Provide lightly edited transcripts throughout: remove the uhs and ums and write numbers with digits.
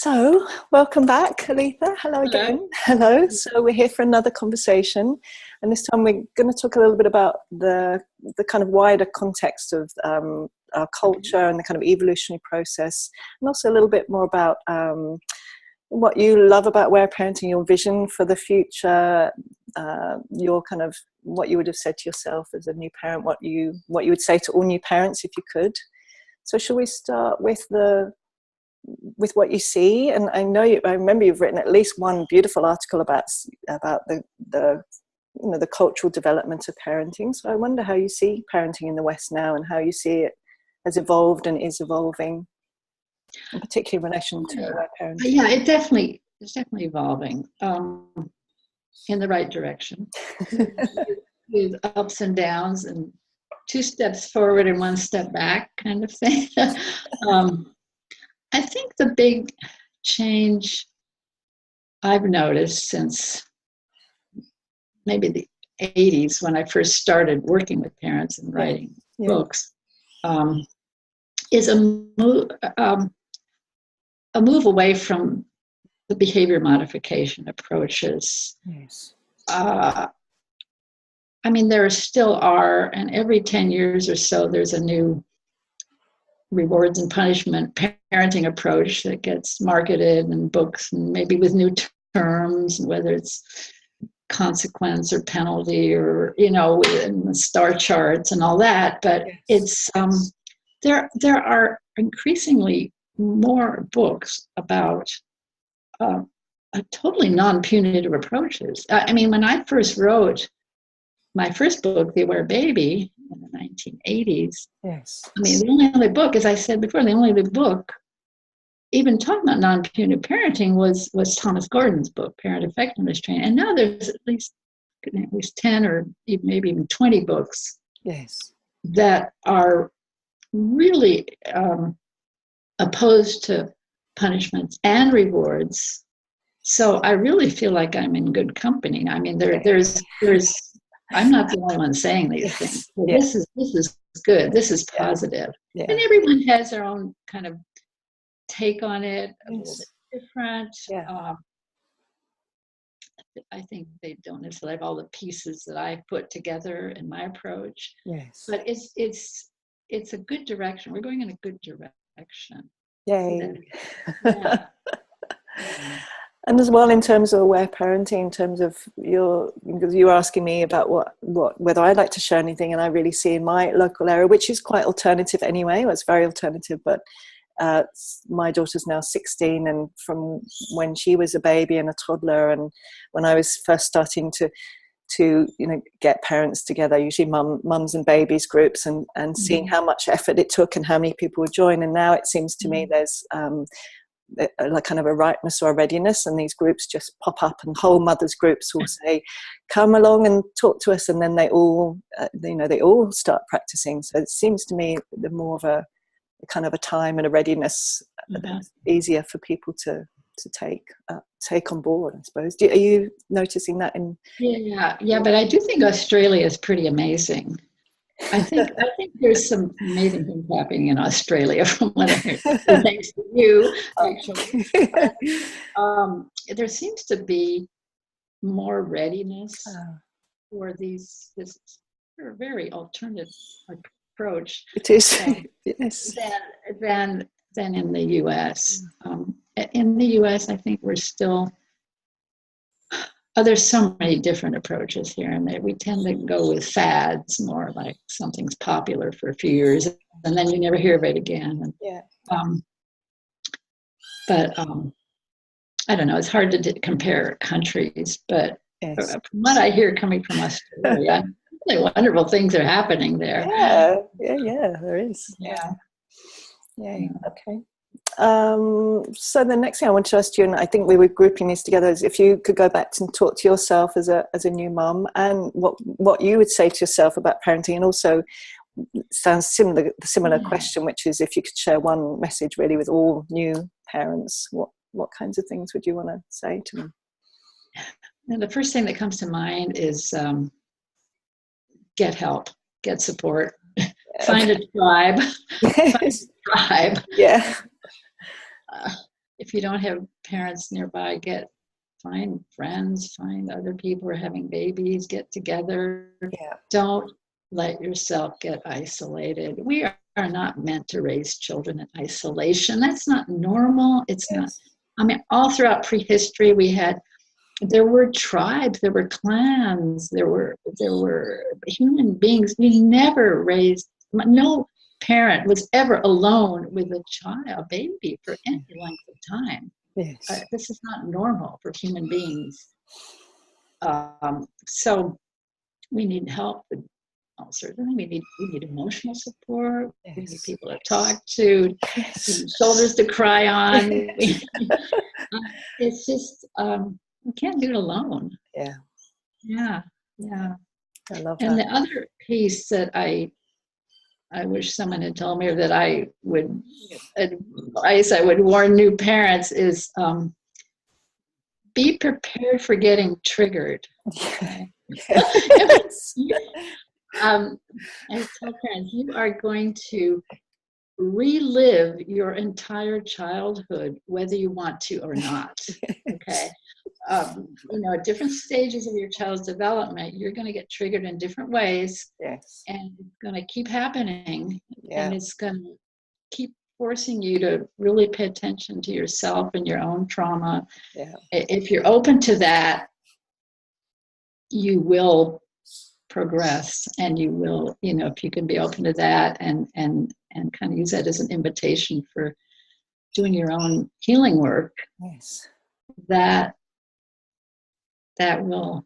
So, welcome back, Aletha. Hello Hello. again. Hello. So, we're here for another conversation, and this time we're going to talk a little bit about the kind of wider context of our culture and the kind of evolutionary process, and also a little bit more about what you love about aware parenting, your vision for the future, your kind of what you would have said to yourself as a new parent, what you would say to all new parents if you could. So, shall we start with what you see? And I remember you've written at least one beautiful article about the cultural development of parenting. So I wonder how you see parenting in the West now, and how you see it has evolved and is evolving, and particularly in relation to aware parenting. Yeah, it's definitely evolving in the right direction, with ups and downs and two steps forward and one step back kind of thing. I think the big change I've noticed since maybe the 80s, when I first started working with parents and writing books, is a move away from the behavior modification approaches. Yes. I mean, there still are, and every 10 years or so, there's a new rewards and punishment parenting approach that gets marketed in books, and maybe with new terms, whether it's consequence or penalty, or in the star charts and all that. But it's there are increasingly more books about totally non-punitive approaches. I mean, when I first wrote my first book, The Aware Baby, in the 1980s, I mean, the only other book, as I said before, the only other book even talking about non-punitive parenting was Thomas Gordon's book, Parent Effectiveness Training. And now there's at least 10 or maybe even 20 books that are really opposed to punishments and rewards. So I really feel like I'm in good company. I mean, there's I'm not the only one saying these things. Well, this is good. This is positive. And everyone has their own kind of take on it, a little bit different. I think they don't necessarily have all the pieces that I put together in my approach. But it's a good direction. We're going in a good direction. Yay. And as well, in terms of aware parenting, in terms of because you were asking me about whether I'd like to share anything, and I really see in my local area, which is quite alternative anyway, it's very alternative, but my daughter's now 16, and from when she was a baby and a toddler, and when I was first starting to get parents together, usually mums and babies groups, and seeing how much effort it took and how many people would join. And now it seems to me there's like kind of a ripeness or a readiness, and these groups just pop up, and whole mothers groups will say, come along and talk to us, and then they all they all start practicing. So it seems to me the more of a kind of a time and a readiness that's easier for people to take on board, I suppose. Are you noticing that in? Yeah, but I do think Australia is pretty amazing. I think there's some amazing things happening in Australia from what I heard. Thanks to you, actually. But, there seems to be more readiness for this very alternative approach. It is. Than in the U.S. In the U.S., I think we're still. There's so many different approaches here and there. We tend to go with fads, more like something's popular for a few years and then you never hear of it again. But I don't know. It's hard to compare countries, but from what I hear coming from Australia, really wonderful things are happening there. Yeah, there is. Yeah. Okay. So the next thing I want to ask you, and I think we were grouping these together, is if you could go back and talk to yourself as a new mum, and what you would say to yourself about parenting, and also sounds similar question, which is if you could share one message really with all new parents, what kinds of things would you want to say to them? And the first thing that comes to mind is get help, get support, find a tribe. Yeah. if you don't have parents nearby, find friends, find other people who are having babies, get together. Yeah. Don't let yourself get isolated. We are not meant to raise children in isolation. That's not normal. It's not. I mean, all throughout prehistory, there were tribes, there were clans, there were human beings. We never raised, no parent was ever alone with a baby for any length of time. Yes. This is not normal for human beings. So we need help. Certainly, we need emotional support. Yes. We need people to talk to. Yes. We need shoulders to cry on. It's just we can't do it alone. Yeah. Yeah. Yeah. I love and that. The other piece that I wish someone had told me, or that I would advise, I would warn new parents, is be prepared for getting triggered. Okay? Yes. I tell parents, you are going to relive your entire childhood, whether you want to or not. Okay. At different stages of your child's development, you're going to get triggered in different ways. Yes. And it's going to keep happening. Yeah. And it's going to keep forcing you to really pay attention to yourself and your own trauma. Yeah. If you're open to that, you will progress, and you will, if you can be open to that and kind of use that as an invitation for doing your own healing work. Yes. That will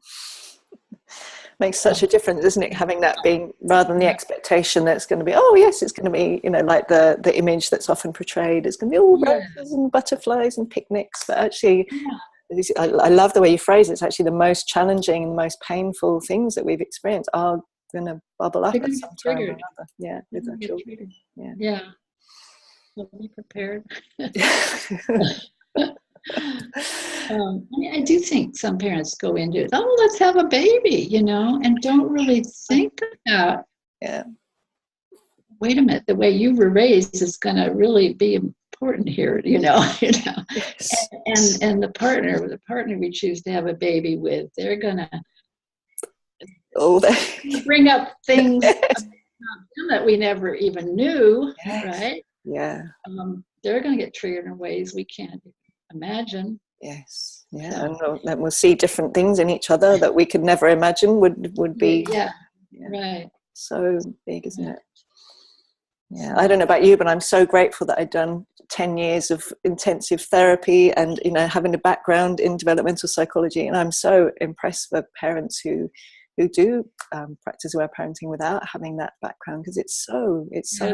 makes such a difference, isn't it? Having that being, rather than the expectation that it's going to be, oh yes, it's going to be, like the image that's often portrayed, it's going to be all roses and butterflies and picnics. But actually, I love the way you phrase it. It's actually the most challenging and the most painful things that we've experienced are going to bubble up at some time or another. Yeah, with our children. Yeah. So be prepared. I do think some parents go into it, oh, let's have a baby, and don't really think about, wait a minute, the way you were raised is going to really be important here, Yes. And the partner we choose to have a baby with, they're going to bring up things that we never even knew, right? Yeah. They're going to get triggered in ways we can't imagine. Yes. Yeah. So. And we'll see different things in each other that we could never imagine would be. Yeah. Right. So big, isn't it? Yeah. I don't know about you, but I'm so grateful that I'd done 10 years of intensive therapy and, having a background in developmental psychology. And I'm so impressed with parents who do practice aware parenting without having that background, because it's so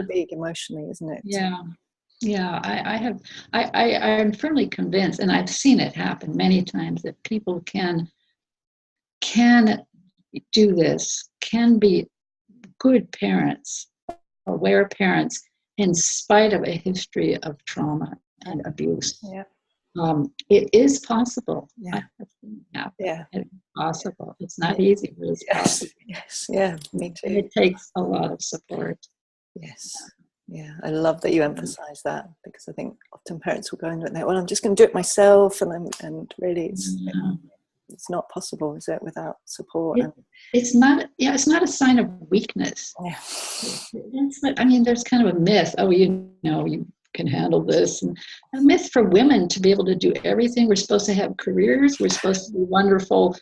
big emotionally, isn't it? Yeah. Yeah, I'm firmly convinced, and I've seen it happen many times, that people can do this, can be good parents, aware parents, in spite of a history of trauma and abuse. Yeah. It is possible. Yeah. It's possible. It's not easy, but it's possible. Yes. Yeah, me too. And it takes a lot of support. Yes. Yeah, I love that you emphasize that, because I think often parents will go into it and well, I'm just going to do it myself, and really it's not possible, is it, without support? It's not a sign of weakness. Yeah. There's kind of a myth. Oh, you can handle this, and a myth for women to be able to do everything. We're supposed to have careers. We're supposed to be wonderful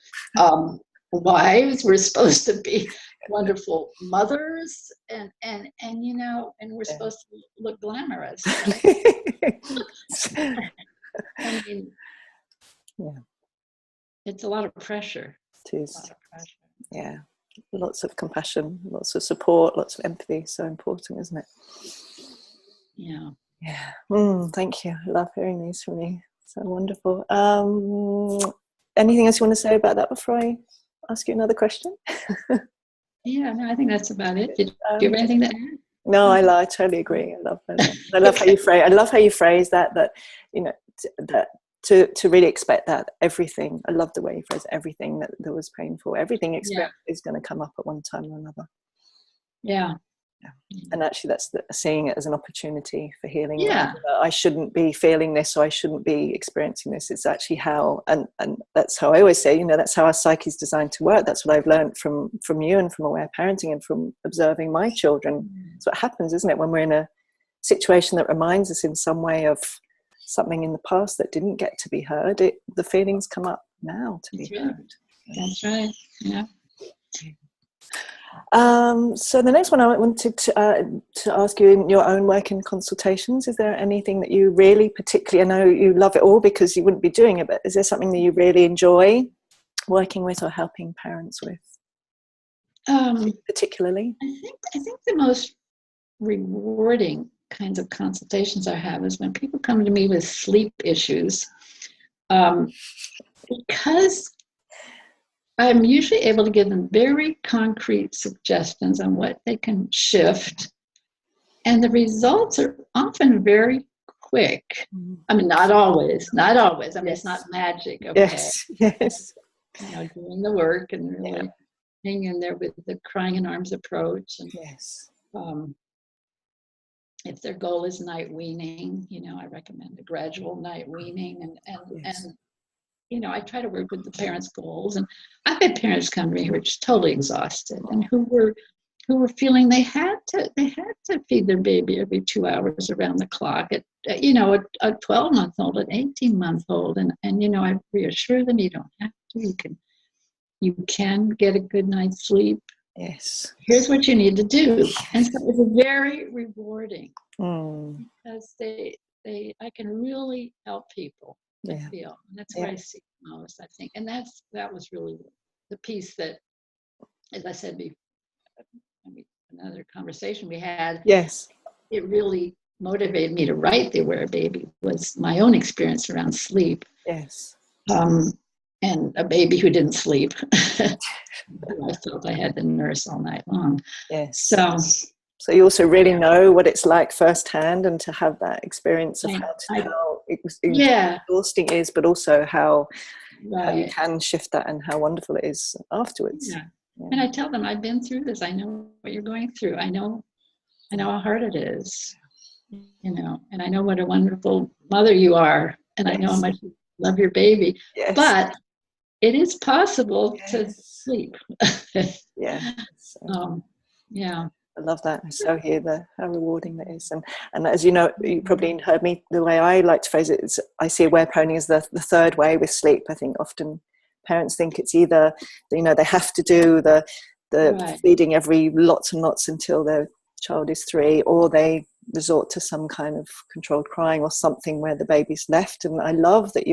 wives. We're supposed to be wonderful mothers, and we're supposed to look glamorous. It's a lot of pressure. It is. Yeah, lots of compassion, lots of support, lots of empathy. So important, isn't it? Yeah. Thank you. I love hearing these from you. So wonderful. Anything else you want to say about that before I ask you another question? Yeah, no, I think that's about it. Do you have anything to add? No, I totally agree. I love how you phrase. I love how you phrase that. That that to really expect that everything. I love the way you phrase everything that was painful. Everything experience is going to come up at one time or another. Yeah, And actually that's seeing it as an opportunity for healing. Yeah. I shouldn't be feeling this, or I shouldn't be experiencing this. It's actually how, and that's how I always say, that's how our psyche is designed to work. That's what I've learned from you and from aware parenting and from observing my children. It's what happens, isn't it, when we're in a situation that reminds us in some way of something in the past that didn't get to be heard, the feelings come up now to be heard. That's right. Yeah. So the next one I wanted to ask you, in your own work in consultations, is there anything that you really particularly, I know you love it all because you wouldn't be doing it, but is there something that you really enjoy working with or helping parents with, particularly? I think the most rewarding kinds of consultations I have is when people come to me with sleep issues, because I'm usually able to give them very concrete suggestions on what they can shift. And the results are often very quick. I mean, not always. I mean, it's not magic. Okay? Yes. Doing the work and really hanging in there with the crying in arms approach. And, if their goal is night weaning, I recommend a gradual night weaning. And I try to work with the parents' goals. And I've had parents come to me who are just totally exhausted and who were feeling they had to feed their baby every 2 hours around the clock at a 12-month-old, an 18-month-old. And I reassure them, you don't have to. You can get a good night's sleep. Yes. Here's what you need to do. And so it's very rewarding because I can really help people. I feel. And that's what I see most, I think. And that was really the piece that, as I said before, another conversation we had. Yes. It really motivated me to write The Aware Baby was my own experience around sleep. Yes. And a baby who didn't sleep. I felt I had to nurse all night long. Yes. So you also really know what it's like firsthand, and to have that experience of how exhausting it is, but also how you can shift that and how wonderful it is afterwards. Yeah. And I tell them, I've been through this. I know what you're going through. I know how hard it is, and I know what a wonderful mother you are. And I know how much you love your baby. Yes. But it is possible to sleep. I love that. I so hear how rewarding that is. And as you know, you probably heard me, the way I like to phrase it is, I see aware parenting as the third way with sleep. I think often parents think it's either, they have to do the feeding every lots and lots until their child is 3, or they resort to some kind of controlled crying or something where the baby's left. And I love that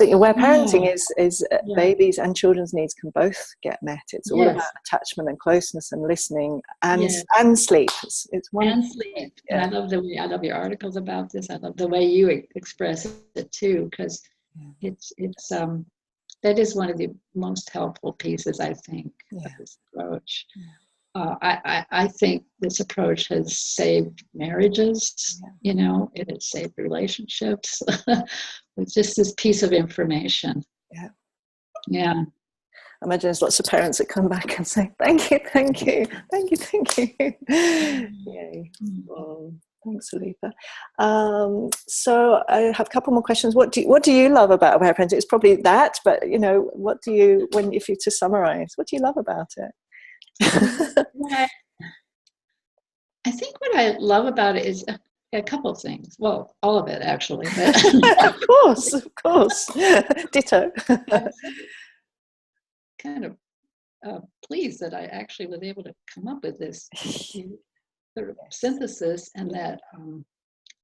aware parenting is babies and children's needs can both get met. It's all about attachment and closeness and listening and sleep. It's wonderful. And sleep. Yeah. And I love your articles about this. I love the way you express it too, because it's that is one of the most helpful pieces, I think, of this approach. I think this approach has saved marriages, it has saved relationships. It's just this piece of information. Yeah. I imagine there's lots of parents that come back and say, thank you. Yay. Well, thanks, Aletha. So I have a couple more questions. What do you love about aware parenting? It's probably that, but what do you, if you to summarize, what do you love about it? I think what I love about it is a couple of things. Well, all of it actually. But of course. Ditto. Kind of pleased that I actually was able to come up with this sort of synthesis, and that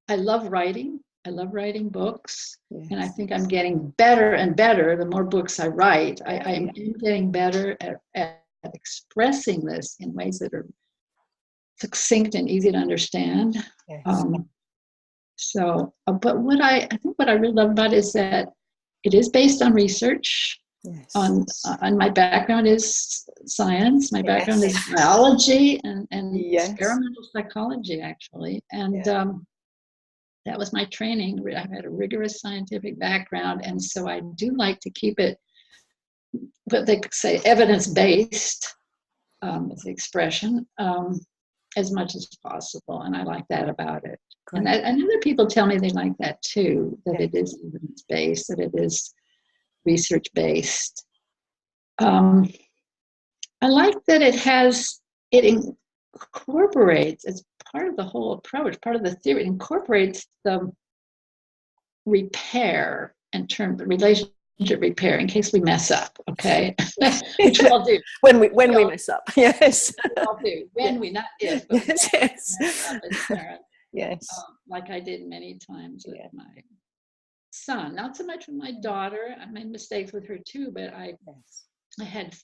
I love writing. I love writing books, and I think I'm getting better and better the more books I write. I'm getting better at expressing this in ways that are succinct and easy to understand. But what I think what I really love about it is that it is based on research. On my background is science. My background is biology and experimental psychology, actually. And that was my training. I had a rigorous scientific background, and so I do like to keep it, what they say, evidence-based, as the expression. as much as possible, and I like that about it. And other people tell me they like that too, that it is evidence-based, that it is research-based. I like that it incorporates, as part of the whole approach, part of the theory, it incorporates the repair in terms of relationship repair in case we mess up, okay? Which we all do. When we mess up, yes. We all do. When we, not if, but yes, when yes. we mess up as parents. Yes. Like I did many times with my son. Not so much with my daughter. I made mistakes with her too, but I had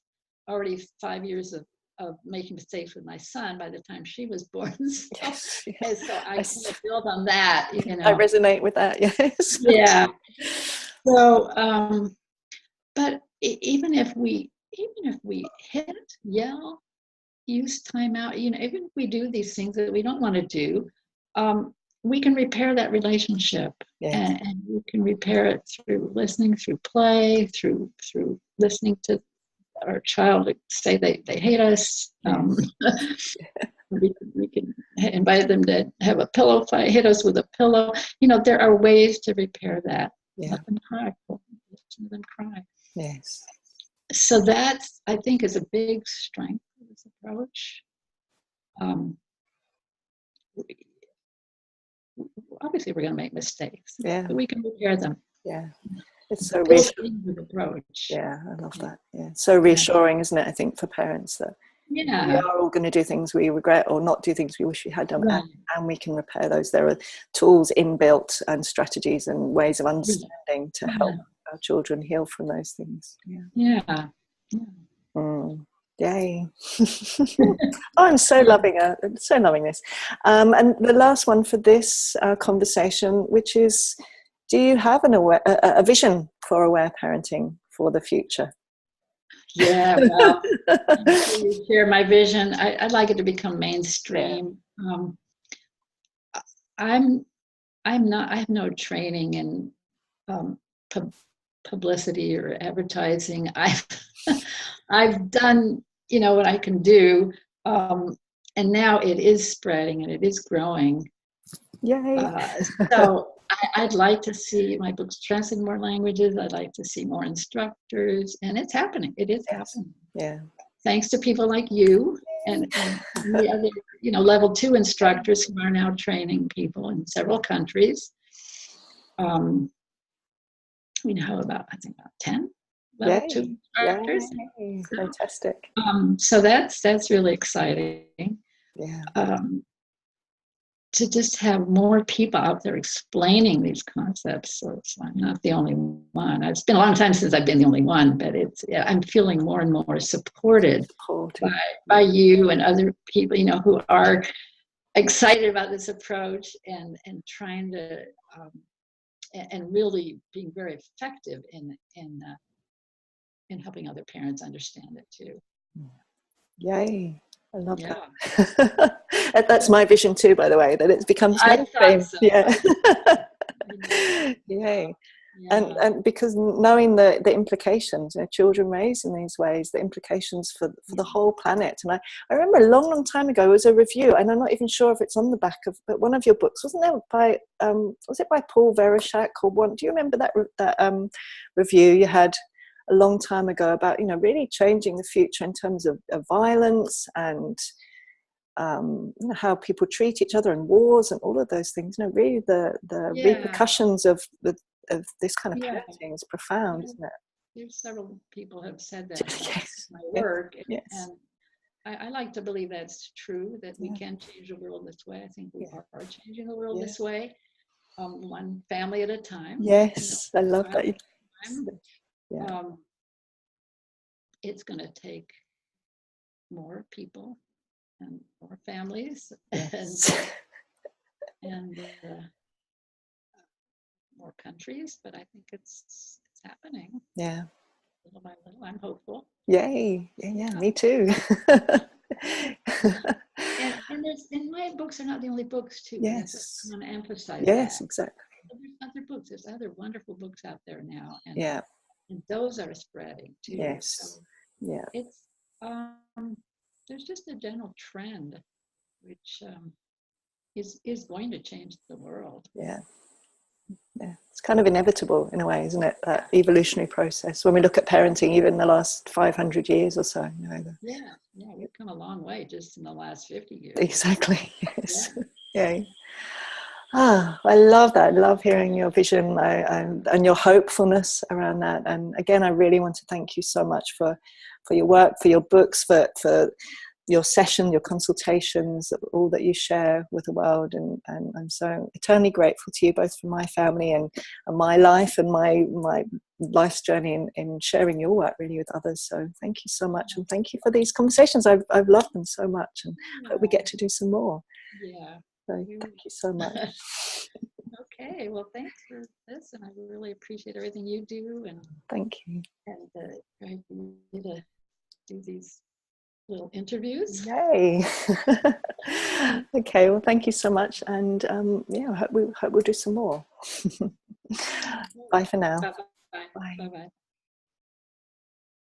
already 5 years of making mistakes with my son by the time she was born. So I kind of build on that, you know. I resonate with that, yes. Yeah. So, but even if we hit, yell, use timeout, you know, even if we do these things that we don't want to do, we can repair that relationship, and we can repair it through listening, through play, through listening to our child say they hate us. We can invite them to have a pillow fight, hit us with a pillow. You know, there are ways to repair that. Let them cry. Listen to them cry. Yes. So that's, I think, is a big strength of this approach. Obviously, we're going to make mistakes, but we can repair them. Yeah. It's so reassuring approach. Yeah, I love that. Yeah, it's so reassuring, isn't it? I think for parents that we are all going to do things we regret or not do things we wish we had done, and we can repair those. There are tools inbuilt and strategies and ways of understanding to help our children heal from those things. Yay. I'm so loving this. And the last one for this conversation, which is, do you have a vision for aware parenting for the future? Yeah, well, you share my vision. I'd like it to become mainstream. I have no training in publicity or advertising. I've done, you know, what I can do, and now it is spreading and it is growing. Yay! So I'd like to see my books translated in more languages. I'd like to see more instructors, and it's happening. It is happening. Yeah. Thanks to people like you and the other, you know, level 2 instructors who are now training people in several countries. We now have I think about 10 level 2 instructors. Fantastic. So that's really exciting. Yeah. To just have more people out there explaining these concepts. So I'm not the only one. It's been a long time since I've been the only one, but I'm feeling more and more supported by you and other people, you know, who are excited about this approach and trying to and really being very effective in helping other parents understand it too. Yay. I love that. That's my vision too, by the way, that it becomes mainstream. So. Yeah. Yay. Yeah. And because knowing the implications, you know, children raised in these ways, the implications for the whole planet. And I remember a long time ago, there was a review, and I'm not even sure if it's on the back of, but one of your books, wasn't there was it by Paul Vereshak or one? Do you remember that review you had a long time ago about, you know, really changing the future in terms of violence and you know, how people treat each other and wars and all of those things. You know, really the repercussions of this kind of parenting is profound, isn't it? There's several people have said that about my work, and I like to believe that's true, that we can change the world this way. I think we are changing the world this way, one family at a time. Yes, you know, I love that. It's going to take more people and more families and more countries, but I think it's happening. Yeah. Little by little, I'm hopeful. Yay! Yeah, me too. and my books are not the only books too. Yes. I want to emphasize that. Exactly. There's other books. There's other wonderful books out there now, and those are spreading too. Yes. So it's there's just a general trend which is going to change the world. Yeah. Yeah, it's kind of inevitable in a way, isn't it? That evolutionary process. When we look at parenting, even in the last 500 years or so, Yeah, we've come a long way just in the last 50 years. Exactly. Yes. Yeah. I love that. I love hearing your vision and your hopefulness around that. And again, I really want to thank you so much for your work, for your books, for your session, your consultations, all that you share with the world. And I'm so eternally grateful to you, both for my family and my life and my life's journey in sharing your work really with others. So thank you so much. And thank you for these conversations. I've loved them so much, and hope we get to do some more. Yeah. So thank you so much. Okay, well, thanks for this, and I really appreciate everything you do. And thank you. And try for you to do these little interviews. Yay! Okay, well, thank you so much, and I hope we'll do some more. Bye for now. Bye-bye. Bye-bye.